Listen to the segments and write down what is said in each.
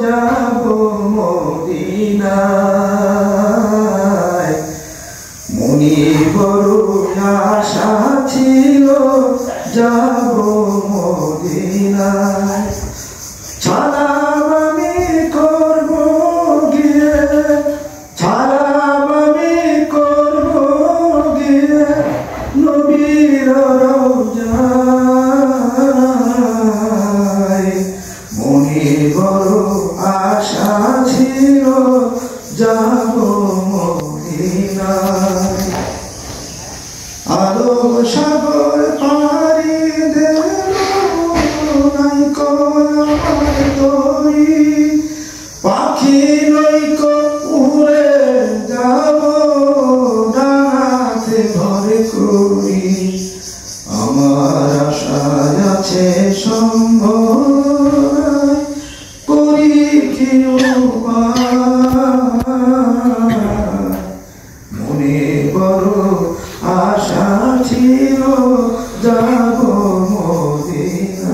যাব মদিনায় মনে বড় আশা ছিল যাব মদিনায় সালাম আমি করব গিয়ে সালাম আমি করব গিয়ে নবীর রওজায় মনে বড় আশা ছিল যাব মদিনায় আলো সাগর পাড়ি দেব নাই আমার তরি পাখি নইক উড়ে যাব ডানাতে ভরে করি আমার আশা আছে সম্ভব করি কি মনে বড় আশা ছিল যাব মদিনা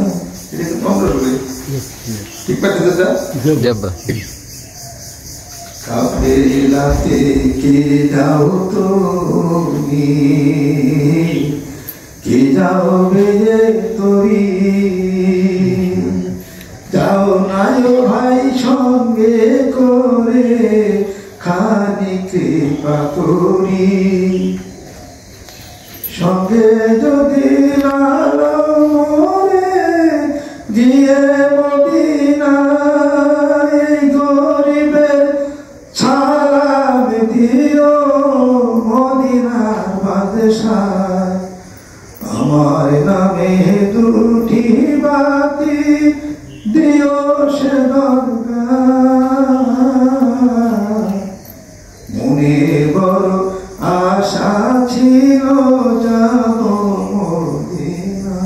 ঠিক পাচ্ছি কাফেলাতে কে যাও তুমি কে যাও বেজে তরি যাও নাই ভাই সঙ্গে করে খানি কৃপা করি সঙ্গে যদি লালো মরে গিয়ে মদিনায় গরিবের সালাম দিও মদিনার বাদশাহ আমার নামে দুটি বাতি দিও সে দরকার মনে বড় আশা ছিল যাব মদিনা।